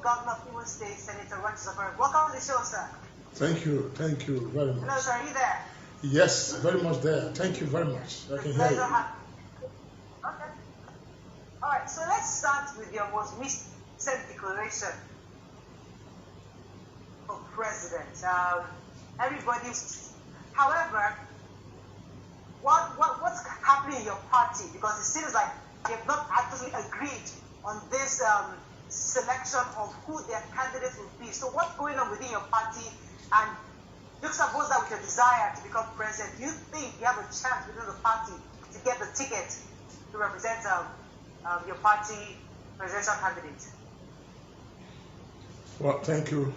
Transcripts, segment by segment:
Governor of Imo State, Senator Okorocha. Welcome to the show, sir. Thank you very much. Hello, sir, are you there? Yes, very much there. Thank you very much. I can hear you. Okay. All right, so let's start with your most recent declaration of president. However, what's happening in your party? Because it seems like you have not actually agreed on this selection of who their candidates will be. So what's going on within your party? And juxtapose that with your desire to become president. Do you think you have a chance within the party to get the ticket to represent your party presidential candidate? Well, thank you.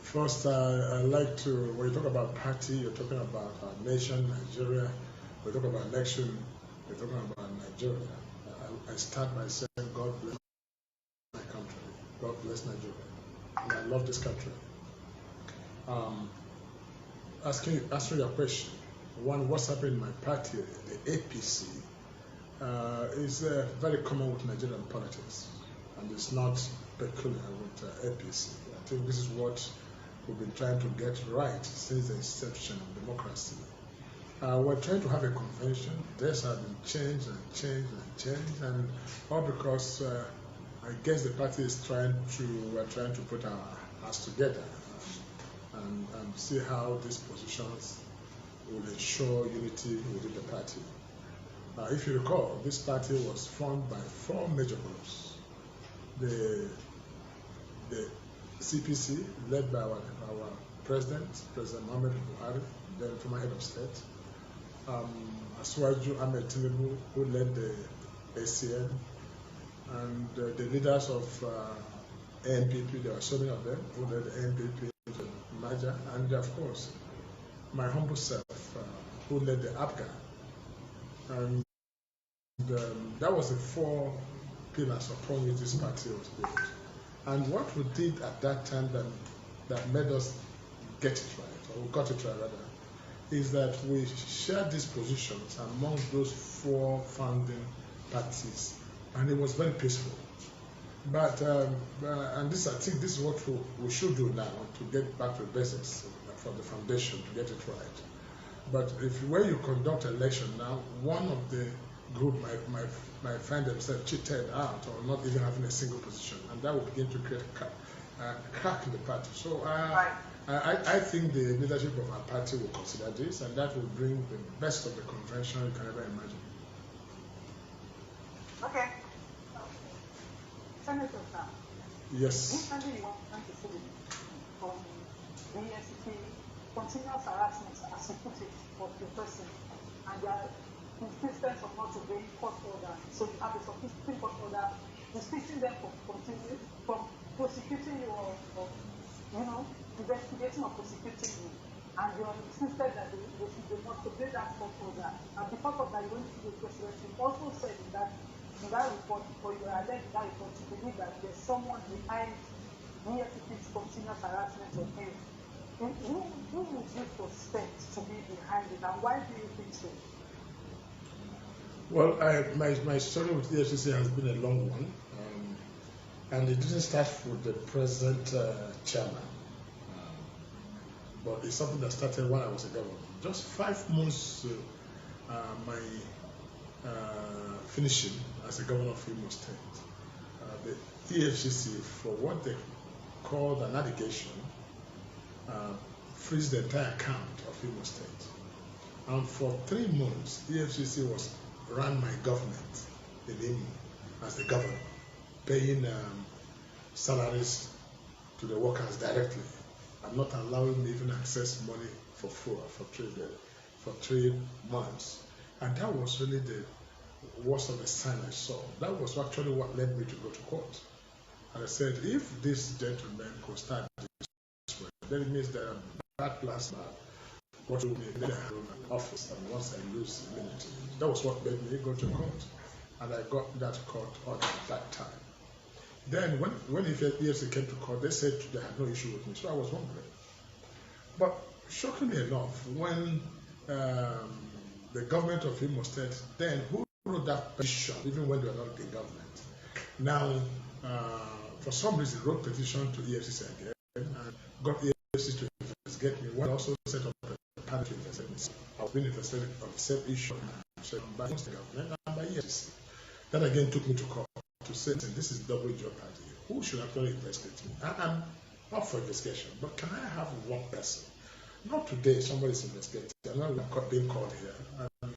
First, I like to, when you talk about party, you're talking about our nation, Nigeria. We talk about election, we're talking about Nigeria. I start by saying, God bless my country. God bless Nigeria. And I love this country. Answering your question, one, what's happening in my party, the APC, is very common with Nigerian politics, and it's not peculiar with APC. I think this is what we've been trying to get right since the inception of democracy. We're trying to have a convention. This has been changed, and all because I guess the party is we're trying to put our hearts together and see how these positions will ensure unity within the party. If you recall, this party was formed by 4 major groups. The CPC, led by our President Muhammad Buhari, then former head of state, Asuwaju Ahmed Tinubu, who led the ACN, and the leaders of NPP, there were so many of them, who led the NPP, Maja, and of course, my humble self, who led the APGA. And that was the 4 pillars upon which this party was built. And what we did at that time that made us get it right, or we got it right rather, is that we shared these positions among those 4 founding parties, and it was very peaceful. But and this, I think, this is what we should do now to get back to the basics from the foundation to get it right. But when you conduct an election now, one of the group might find themselves cheated out or not even having a single position, and that will begin to create a crack in the party. So I think the leadership of our party will consider this, and that will bring the best of the convention you can ever imagine. Okay. Senator, yes. Recently, you want to see from the EFCC continuous harassment, as you put it, of the person, and their insistence of not obeying court order. So you have a Supreme Court order restricting them from prosecuting you or investigating or prosecuting you. And you insisted that they must obey that court order. And because of that, you went to the president. You also said in that report, or you are alleged in that report, to believe that there's someone behind EFCC's continuous harassment of him. Who would you suspect to be behind it, and why do you think so? Well, my story with EFCC has been a long one, and it didn't start with the present chairman, but it's something that started when I was a governor. Just 5 months my finishing as a governor of Imo State, the EFCC, for what they called an allegation, freeze the entire account of Imo State. And for 3 months, EFCC ran my government in Imo as the governor, paying salaries to the workers directly, and not allowing me even access money for 3 months. And that was really the worst of the sign I saw. That was actually what led me to go to court. And I said, if this gentleman could start this way, then it means that backlash what will be in the office, and once I lose immunity. That was what made me go to court. And I got that court order at that time. Then when EFCC came to court, they said they had no issue with me, so I was wondering. But shockingly enough, when the government of Imo State, then who wrote that petition, even when they were not in government, now for some reason, wrote petition to EFCC again and got EFCC to investigate me, while also set up a panel to investigate me. I was being investigated on the same issue by the government and by EFCC. That again took me to court to say, this is double jeopardy. Who should actually investigate me? I'm up for investigation, but can I have one person? Not today, somebody's investigating. I'm not being called here. And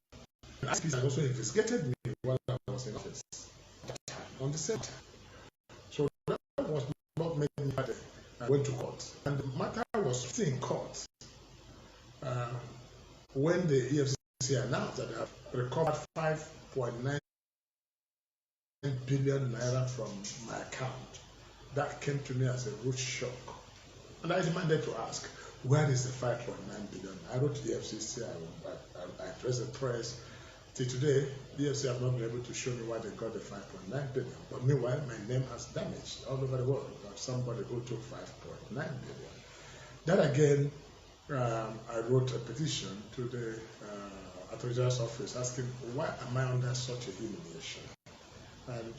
ICP had also investigated me while I was in office on the same time. So that was not making me bad. I went to court. And the matter was still in court when the EFCC announced that they have recovered 5.9 billion naira from my account. That came to me as a rude shock. And I demanded to ask, where is the 5.9 billion? I wrote to the FCC, I addressed the press. Till today, the FCC have not been able to show me why they got the 5.9 billion. But meanwhile, my name has damaged all over the world about somebody who took 5.9 billion. That again, I wrote a petition to the Attorney General's office asking, why am I under such a humiliation? And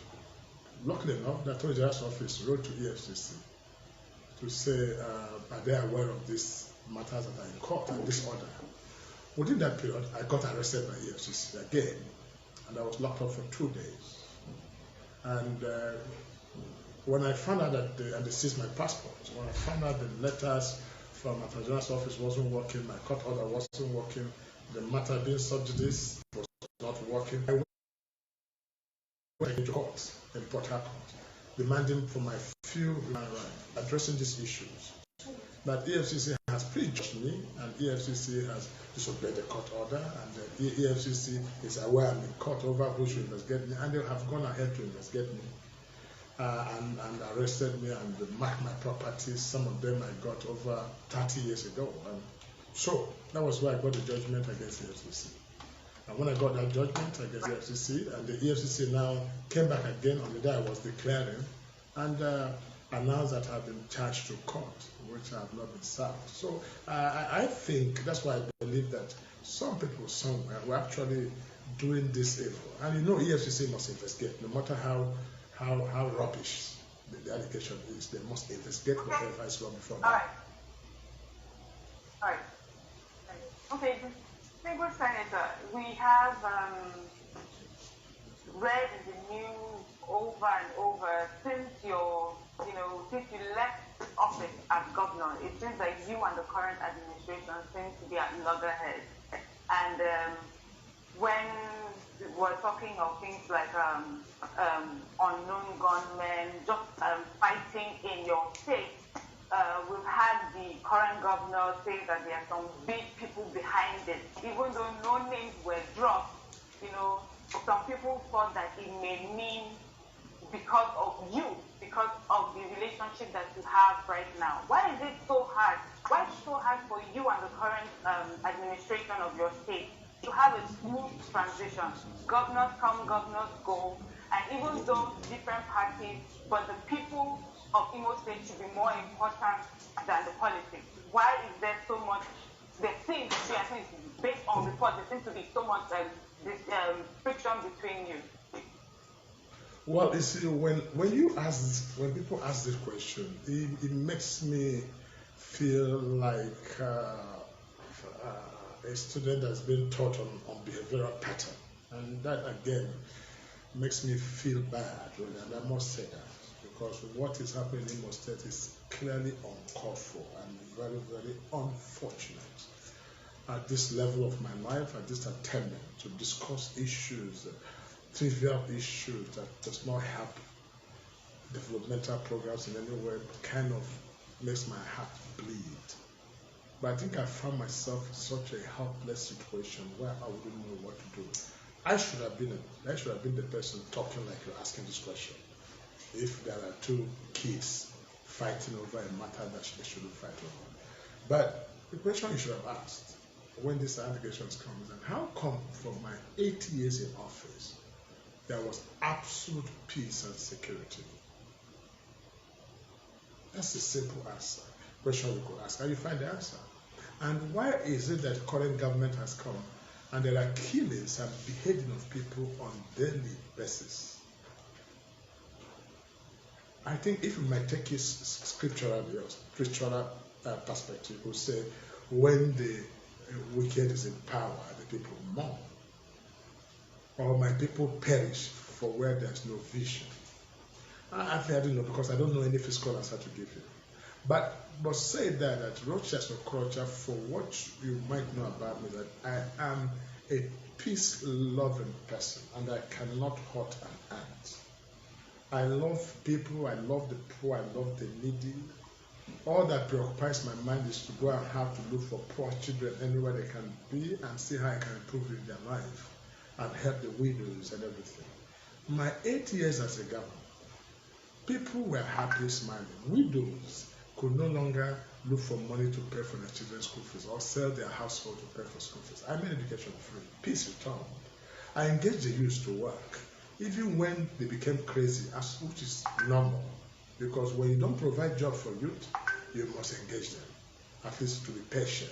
luckily enough, the Attorney General's office wrote to EFCC to say, are they aware of these matters that are in court and this order? Within that period, I got arrested by EFCC again, and I was locked up for 2 days. And when I found out that they seized my passport, when I found out the letters from the Attorney General's office wasn't working, my court order wasn't working, the matter being subjudice was not working, I went to court in Port Harcourt, demanding for my few human rights, addressing these issues. But EFCC has prejudged me, and EFCC has disobeyed the court order, and the EFCC is aware I'm in court over who should investigate me, and they have gone ahead to investigate me and arrested me and marked my properties. Some of them I got over 30 years ago. And so that was why I got the judgment against the EFCC. And when I got that judgment against the EFCC, and the EFCC now came back again on the day I was declaring, and announced that I've been charged to court, which I have not been served. So I think that's why I believe that some people somewhere were actually doing this evil. And you know, EFCC must investigate, no matter how rubbish the allegation is. They must investigate whatever is wrong before them. All right. Okay. Distinguished Senator, we have read in the news over and over since since you left office as governor, it seems like you and the current administration seem to be at loggerheads. And when we're talking of things like unknown gunmen just fighting in your state, we've had the current governor say that there are some big people behind it. Even though no names were dropped, some people thought that it may mean because of you, because of the relationship that you have right now. Why is it so hard? Why is it so hard for you and the current administration of your state to have a smooth transition? Governors come, governors go, and even though different parties, but the people of Imo State should be more important than the politics. Why is there so much? There seems to be, at least based on reports, there seems to be so much friction between you. Well, you see, when people ask this question, it makes me feel like a student that's been taught on behavioral pattern, and that again makes me feel bad, really, and I must say that, because what is happening in Imo State is clearly uncalled for and very, very unfortunate. At this level of my life, at this attempt to discuss issues, trivial issues that does not help developmental programs in any way, kind of makes my heart bleed. But I think I found myself in such a helpless situation where I wouldn't know what to do. I should have been the person talking like you're asking this question. If there are two kids fighting over a matter that they shouldn't fight over. But the question you should have asked when these allegations come is, how come from my 8 years in office, there was absolute peace and security? That's a simple answer. Question we could ask, and you find the answer. And why is it that the current government has come and there are killings and beheading of people on daily basis? I think if we might take it scripturally or spiritual perspective, we'll say when the wicked is in power, the people mourn. Or my people perish for where there's no vision. I don't know because I don't know any fiscal answer to give you. But say that Rochas Okorocha, for what you might know about me, that I am a peace-loving person and I cannot hurt an ant. I love people, I love the poor, I love the needy. All that preoccupies my mind is to go and have to look for poor children anywhere they can be and see how I can improve in their life and help the widows and everything. My 8 years as a governor, people were happy, smiling. Widows could no longer look for money to pay for their children's school fees or sell their household to pay for school fees. I made education free. Peace returned. I engaged the youth to work, even when they became crazy, which is normal. Because when you don't provide job for youth, you must engage them, at least to be patient.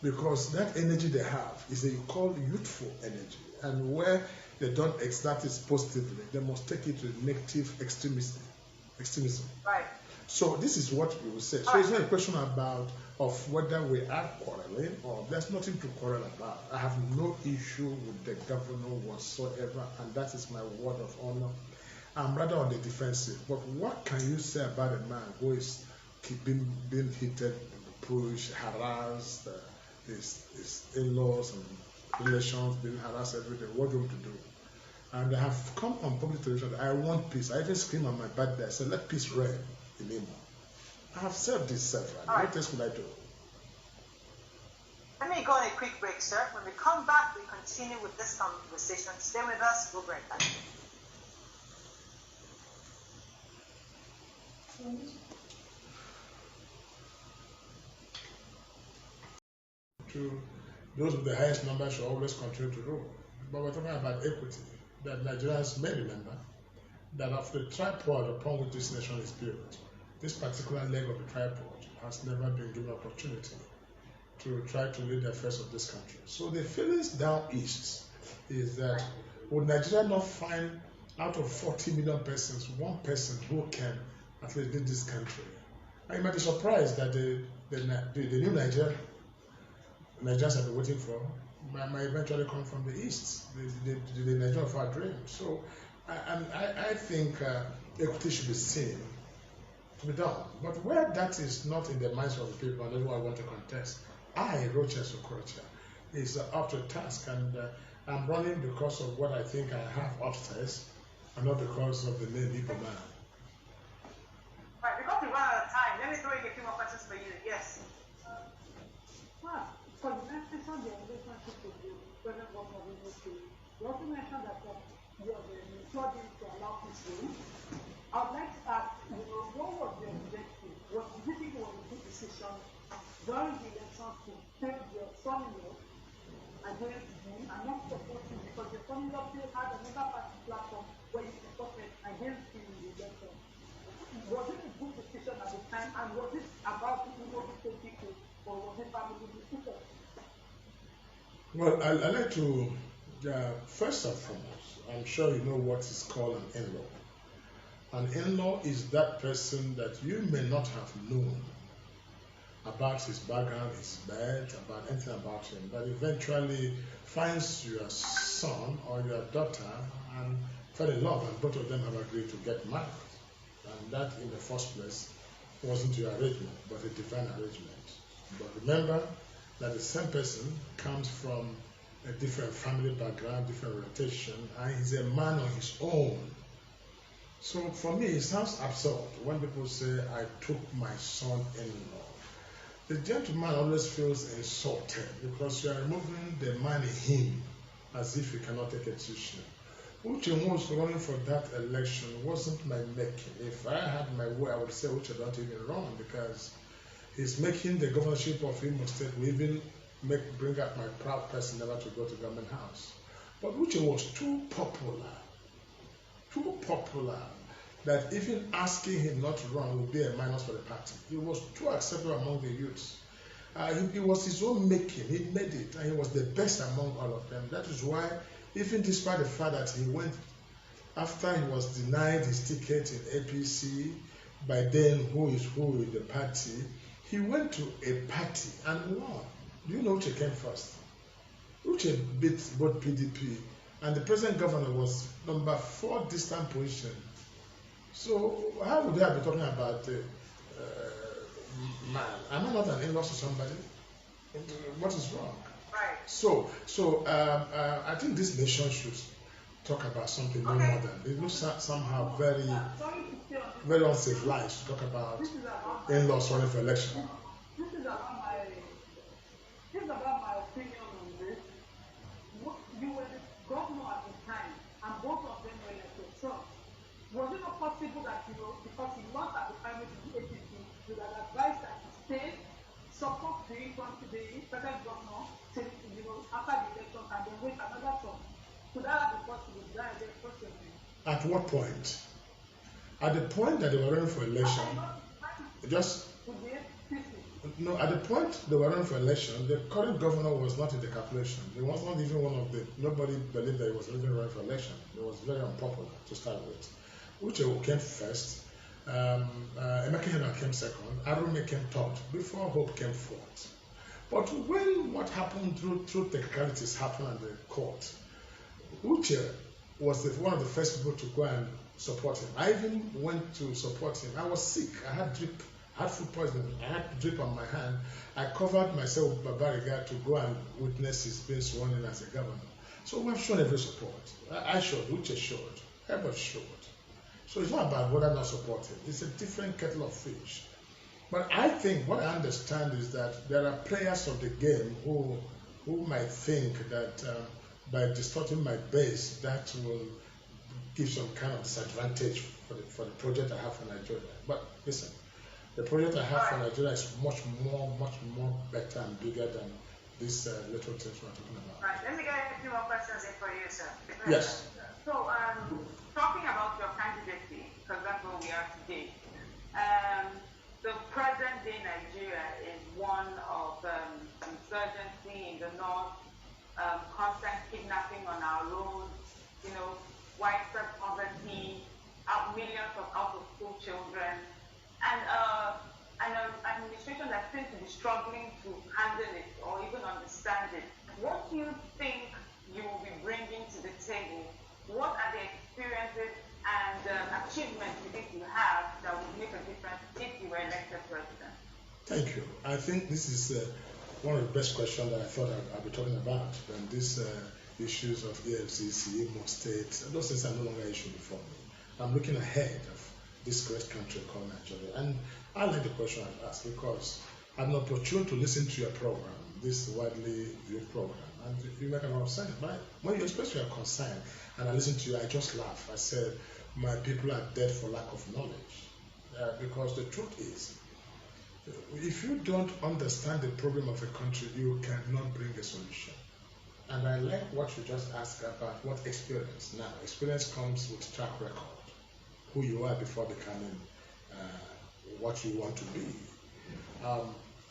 Because that energy they have is a called youthful energy. And where they don't exert it positively, they must take it to negative extremism. Right. So this is what we will say. So it's not a question of whether we are quarreling or there's nothing to quarrel about. I have no issue with the governor whatsoever, and that is my word of honor. I'm rather on the defensive. But what can you say about a man who is being heated, pushed, harassed, his in-laws and relations being harassed every day? What do you want to do? And I have come on public television that I want peace. I even scream on my birthday. I said, let peace reign in Imo. I have served this several. What else will I do? Let me go on a quick break, sir. When we come back, we continue with this conversation. Stay with us. We'll be right back. To those with the highest number should always continue to rule. But we're talking about equity, that Nigerians may remember that of the tripod upon which this nation is built, this particular leg of the tripod has never been given opportunity to try to lead the affairs of this country. So the feelings down east is that would Nigeria not find out of 40 million persons, one person who can at least lead this country? I might be surprised that the new Nigerians have been waiting for might eventually come from the east, the Nigeria of our dreams. So I think equity should be seen to be done. But where that is not in the minds of the people and everyone want to contest, Rochas Okorocha, is up to task, and I'm running because of what I think I have upstairs and not because of the name Igbo man. Right, because we run out of time, let me throw in a few more questions for you. Yes. For the mention the relationship with the present government of Imo State, you also mentioned that you have ensured him to allow peace reign. I would like to ask, what was your objective? Do you think it was a good decision during the election to take your son-in-law against him and not support him, because your son-in-law still had another party platform where he supported against him in the election? Was it a good decision at the time, and was it about the Imo State people, or was it family decision? Well, I'd like to, first and foremost, I'm sure you know what is called an in-law. An in-law is that person that you may not have known about his background, his birth, about anything about him, but eventually finds your son or your daughter and fell in love, and both of them have agreed to get married. And that, in the first place, wasn't your arrangement, but a divine arrangement. But remember that the same person comes from a different family background, different orientation, and he's a man on his own. So for me, it sounds absurd when people say, I took my son-in-law. The gentleman always feels insulted because you are removing the man in him as if he cannot take a decision. Uche was running for that election wasn't my making. If I had my way, I would say Uche don't even run, because he's making the governorship of Imo State will even bring up my proud person never to go to government house. But Uche was too popular, that even asking him not to run would be a minus for the party. He was too acceptable among the youths. He was his own making. He made it, and he was the best among all of them. That is why, even despite the fact that he went after he was denied his ticket in APC, by then who is who in the party, he went to a party and won. Do you know which came first? Uche beat both PDP, and the present governor was number 4 distant position. So how would I be talking about man? Am I not an in-law to somebody? What is wrong? Right. So I think this nation should talk about something no more than it looks somehow very uncivilized to talk about in-laws running for election. This is about my opinion on this. You were the governor at the time, and both of them were like your son. Was it not possible that, because he lost at the time with the APC, you would have advised that he stay, support the present governor till, after the election, and then wait another term? Could that have been possible? At what point? At the point that they were running for election, at the point they were running for election, the current governor was not in the calculation. He was not even one of nobody believed that he was even running for election. It was very unpopular to start with. Uche came first, Emeka Hena came second, Arume came third, before Hope came fourth. But when what happened through technicalities happened at the court, Uche was one of the first people to go and support him. I even went to support him. I was sick. I had food poisoning. I had drip on my hand. I covered myself with Babariga to go and witness his being sworn in as a governor. So we have shown every support. I showed, Uche showed, everybody showed. So it's not about whether or not supporting. It's a different kettle of fish. But I think what I understand is that there are players of the game who might think that by distorting my base, that will give some kind of disadvantage for the project I have for Nigeria. But listen, the project I have for Nigeria is much more better and bigger than these little things we're talking about. Right. Let me get a few more questions in for you, sir. Yes. So, talking about your candidacy, because that's where we are today. The present day Nigeria is one of insurgency in the north, constant kidnapping on our roads, widespread poverty, millions of out-of-school children, and an administration that seems to be struggling to handle it or even understand it. What do you think you will be bringing to the table? What are the experiences and achievements you think you have that would make a difference if you were elected president? Thank you. I think this is one of the best questions that I thought I'd be talking about. And these issues of EFCC, Imo State, those things are no longer issue before me. I'm looking ahead of this great country called Nigeria. And I like the question I've asked because I'm not opportune to listen to your program, this widely viewed program. And you make a lot of sense, right? When you express your concern and I listen to you, I just laugh. I said, my people are dead for lack of knowledge. Because the truth is, if you don't understand the problem of a country, you cannot bring a solution. And I like what you just asked about what experience. Now, experience comes with track record, who you are before becoming what you want to be.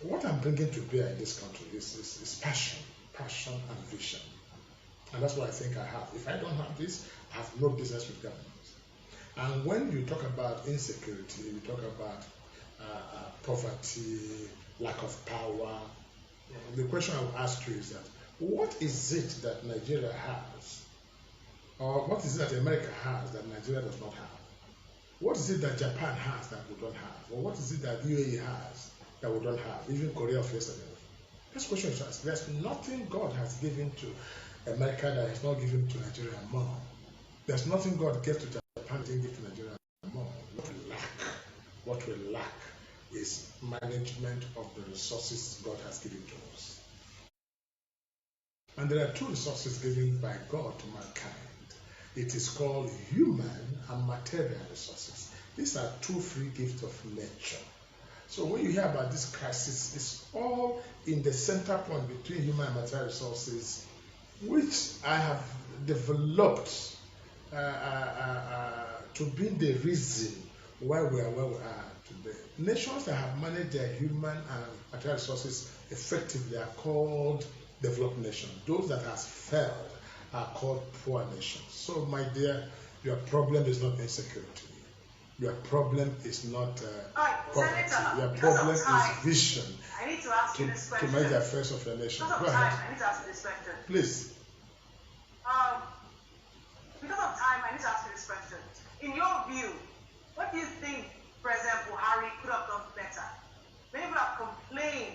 What I'm bringing to bear in this country is passion and vision. And that's what I think I have. If I don't have this, I have no business with government. And when you talk about insecurity, you talk about poverty, lack of power, the question I would ask you is that, what is it that Nigeria has? Or what is it that America has that Nigeria does not have? What is it that Japan has that we don't have? Or what is it that UAE has that we don't have? Even Korea of yesterday. This question is asked. There's nothing God has given to America that is not given to Nigeria more. There's nothing God gave to Japan that didn't give to Nigeria more. What we lack is management of the resources God has given to us. And there are two resources given by God to mankind. It is called human and material resources. These are two free gifts of nature. So when you hear about this crisis, it's all in the center point between human and material resources, which I have developed to be the reason why we are where we are today. Nations that have managed their human and material resources effectively are called developed nations. Those that have failed are called poor nations. So, my dear, Your problem is not insecurity. Your problem is not poverty. Senator, Your problem is vision I need to ask you this question. to make the affairs of your nation. Because of Go time, ahead. I need to ask you this question. Please. Because of time, I need to ask you this question. In your view, what do you think President Buhari could have done better? Many people have complained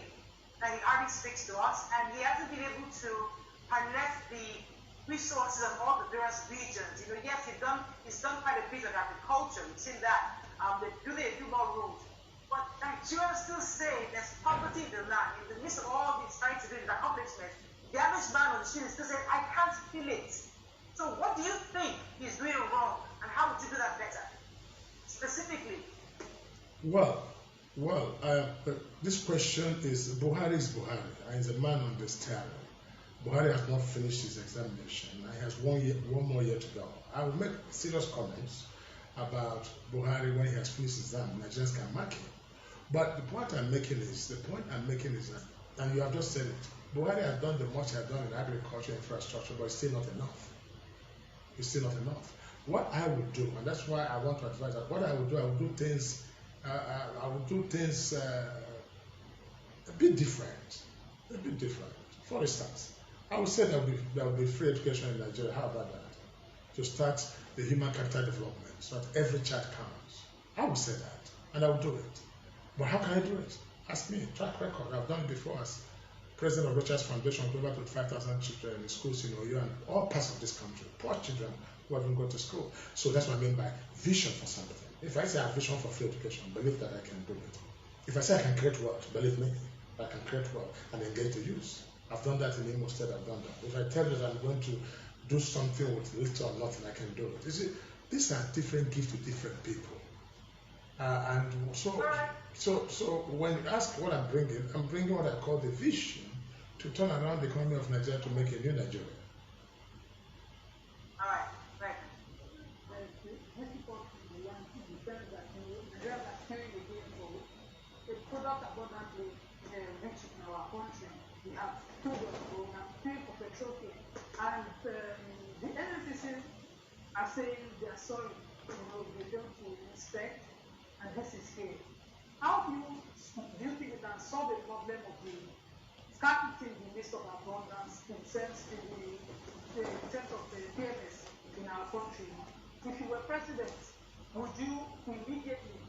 that he hardly speaks to us and he hasn't been able to harness the resources of all the various regions. You know, yes, he's done quite a bit of agriculture. We've seen that. They do more roads. But Nigerians still say there's poverty in the land. In the midst of all these trying to do his accomplishments, the average man on the street is still saying, I can't feel it. So what do you think he's doing wrong, and how would you do that better? Specifically. Well, this question is Buhari, and he's a man on the stand. Buhari has not finished his examination. He has one more year to go. I will make serious comments about Buhari when he has finished his exam. Nigerians can mark him. But the point I'm making is that, and you have just said it, Buhari has done the much he has done in agriculture, infrastructure, but it's still not enough. It's still not enough. What I would do, and that's why I want to advise that, what I would do things a bit different. For instance, I would say there will be free education in Nigeria. How about that? To start the human capital development so that every child counts. I would say that, and I will do it. But how can I do it? Ask me. Track record. I've done it before as president of Rochas Foundation, with over 25,000 children in schools in Oyo and all parts of this country. Poor children who haven't gone to school. So that's what I mean by vision for something. If I say I have vision for free education, believe that I can do it. If I say I can create wealth, believe me, I can create wealth and engage the youth. I've done that in Imo State. I've done that. If I tell you that I'm going to do something with little or nothing, I can do it. You see, these are different gifts to different people. And so when you ask what I'm bringing what I call the vision to turn around the economy of Nigeria to make a new Nigeria. All right, right. The product abundantly rich in our country. We have food we have paying for petrol here. And the NNPC are saying they are sorry, they don't inspect, and this is here. How do you think we can solve the problem of the scarcity in the midst of abundance in terms of the fairness in our country? If you were president, would you immediately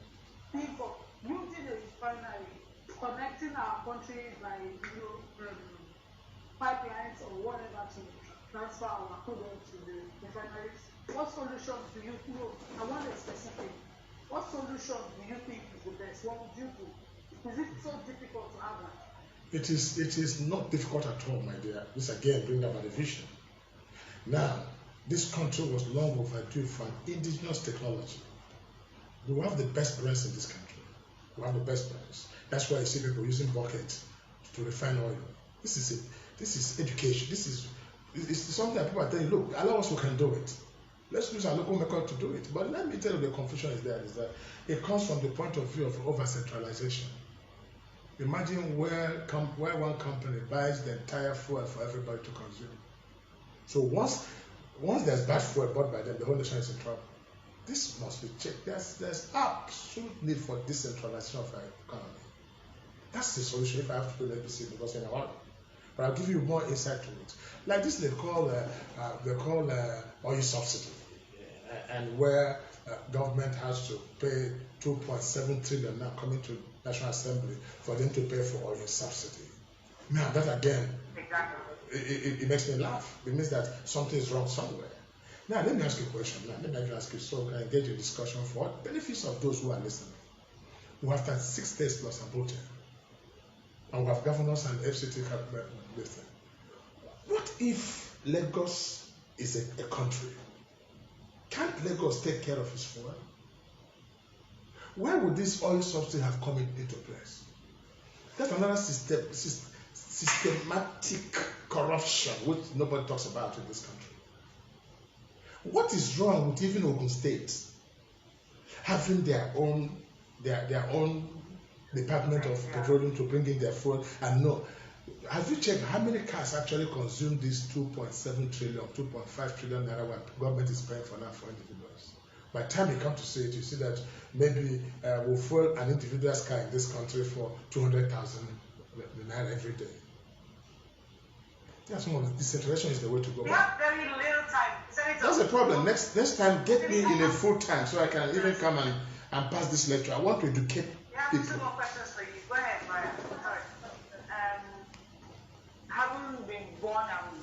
think of using a refinery, connecting our country by pipelines or whatever to transfer our crude oil to the refineries? What solutions do you think? I want a specific. What solution do you think is the best? What would you do? Is it so difficult to have that? It is not difficult at all, my dear. This again brings about a vision. Now, this country was long overdue for an indigenous technology. We have the best brains in this country. We have the best brains. That's why you see people using buckets to refine oil. This is it. This is education. It's something that people are telling you, look, allow us who can do it. Let's use our local method to do it. But let me tell you, the confusion is that it comes from the point of view of over-centralization. Imagine where one company buys the entire fuel for everybody to consume. So once there's bad fuel bought by them, the whole nation is in trouble. This must be checked. There's absolute need for decentralization of our economy. That's the solution if I have to do APC because in a while. But I'll give you more insight to it. Like this, they call oil subsidy, and where government has to pay 2.7 trillion now coming to National Assembly for them to pay for oil subsidy. Now that again, it makes me laugh. It means that something is wrong somewhere. Now let me ask you a question. Let me ask you so we can engage in discussion for what benefits of those who are listening. We have 36 states plus Abuja. And we have governors and FCT listening. What if Lagos is a country? Can't Lagos take care of its fuel? Where would this oil subsidy have come into place? That's another systematic corruption which nobody talks about in this country. What is wrong with even Ogun State having their own Department of Petroleum to bring in their fuel? And no, Have you checked how many cars actually consume this 2.7 trillion, 2.5 trillion naira what government is paying for now for individuals? By the time you come to see it, you see that maybe we'll fuel an individual's car in this country for 200,000 naira every day. That's one of the decentralization is the way to go. We have very little time. Senator. That's the problem. Next time, get me in a full time so I can even come and pass this lecture. I want to educate people. We have two more questions for you. Go ahead, Mariam. Sorry. Having been born and